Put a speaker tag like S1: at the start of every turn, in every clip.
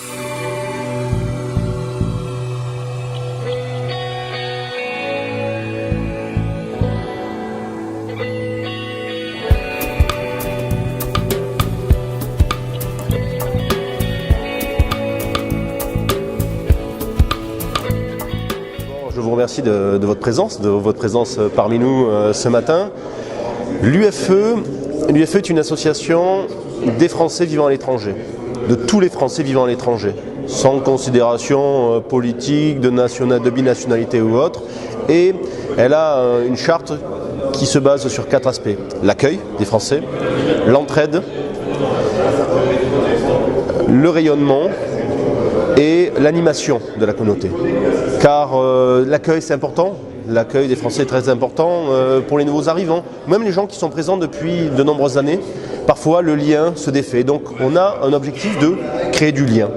S1: Je vous remercie de votre présence parmi nous ce matin. L'UFE est une association des Français vivant à l'étranger, de tous les Français vivant à l'étranger, sans considération politique, de binationalité ou autre. Et elle a une charte qui se base sur 4 aspects. L'accueil des Français, l'entraide, le rayonnement et l'animation de la communauté. Car l'accueil c'est important, l'accueil des Français est très important pour les nouveaux arrivants, même les gens qui sont présents depuis de nombreuses années. Parfois le lien se défait, donc on a un objectif de créer du lien,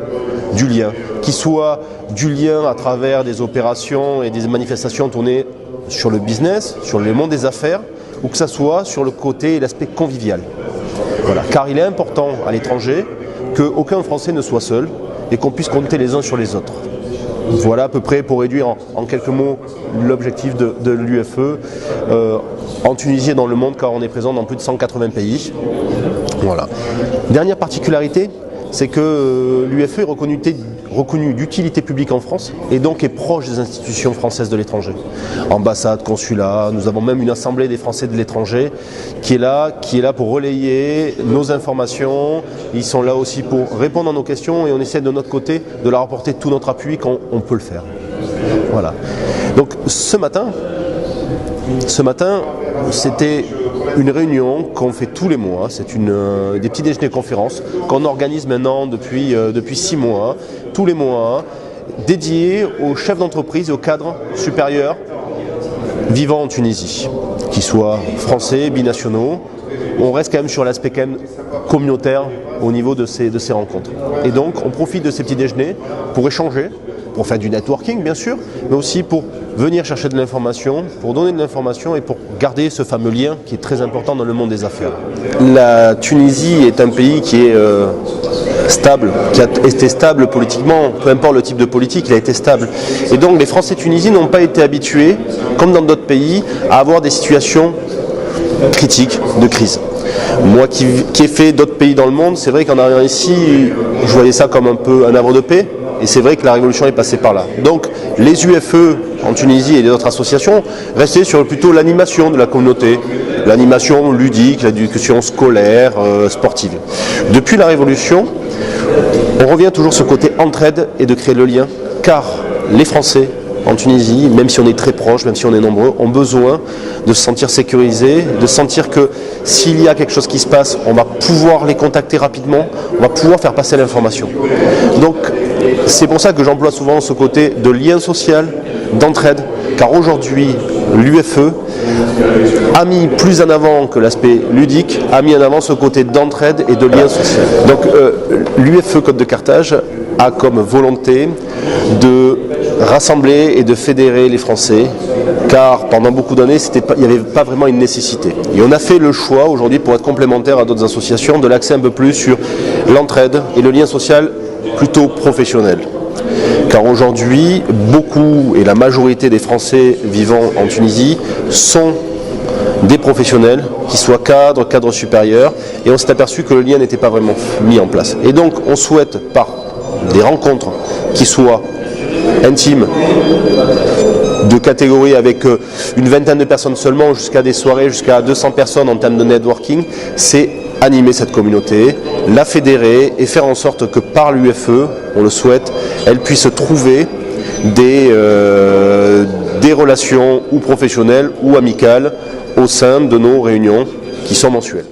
S1: qui soit du lien à travers des opérations et des manifestations tournées sur le business, sur le monde des affaires, ou que ça soit sur le côté et l'aspect convivial. Voilà. Car il est important à l'étranger qu'aucun Français ne soit seul et qu'on puisse compter les uns sur les autres. Voilà à peu près pour réduire en quelques mots l'objectif de l'UFE en Tunisie et dans le monde, car on est présent dans plus de 180 pays. Voilà. Dernière particularité, c'est que l'UFE est reconnue d'utilité publique en France et donc est proche des institutions françaises de l'étranger. Ambassade, consulat, nous avons même une assemblée des Français de l'étranger qui est là pour relayer nos informations. Ils sont là aussi pour répondre à nos questions et on essaie de notre côté de leur apporter tout notre appui quand on peut le faire. Voilà. Donc ce matin, c'était une réunion qu'on fait tous les mois, c'est des petits déjeuners conférences qu'on organise maintenant depuis 6 mois, tous les mois, dédiés aux chefs d'entreprise et aux cadres supérieurs vivant en Tunisie, qu'ils soient français, binationaux. On reste quand même sur l'aspect quand même communautaire au niveau de ces rencontres. Et donc on profite de ces petits déjeuners pour échanger, pour faire du networking bien sûr, mais aussi pour venir chercher de l'information, pour donner de l'information et pour garder ce fameux lien qui est très important dans le monde des affaires. La Tunisie est un pays qui est stable, qui a été stable politiquement, peu importe le type de politique, il a été stable. Et donc les Français tunisiens n'ont pas été habitués, comme dans d'autres pays, à avoir des situations critiques, de crise. Moi qui ai fait d'autres pays dans le monde, c'est vrai qu'en arrivant ici, je voyais ça comme un peu un havre de paix. Et c'est vrai que la révolution est passée par là. Donc les UFE en Tunisie et les autres associations restaient sur plutôt l'animation de la communauté, l'animation ludique, l'éducation scolaire, sportive. Depuis la révolution, on revient toujours sur ce côté entraide et de créer le lien, car les Français en Tunisie, même si on est très proches, même si on est nombreux, ont besoin de se sentir sécurisés, de sentir que s'il y a quelque chose qui se passe, on va pouvoir les contacter rapidement, on va pouvoir faire passer l'information. Donc c'est pour ça que j'emploie souvent ce côté de lien social, d'entraide, car aujourd'hui l'UFE a mis plus en avant que l'aspect ludique, a mis en avant ce côté d'entraide et de lien social. Donc l'UFE Côte de Carthage a comme volonté de rassembler et de fédérer les Français, car pendant beaucoup d'années, il n'y avait pas vraiment une nécessité. Et on a fait le choix aujourd'hui, pour être complémentaire à d'autres associations, de l'axer un peu plus sur l'entraide et le lien social plutôt professionnel. Car aujourd'hui, beaucoup et la majorité des Français vivant en Tunisie sont des professionnels, qui soient cadres supérieurs, et on s'est aperçu que le lien n'était pas vraiment mis en place. Et donc on souhaite, par des rencontres qui soient intimes, de catégorie avec une vingtaine de personnes seulement, jusqu'à des soirées, jusqu'à 200 personnes en termes de networking, c'est animer cette communauté, la fédérer et faire en sorte que par l'UFE, on le souhaite, elle puisse trouver des relations ou professionnelles ou amicales au sein de nos réunions qui sont mensuelles.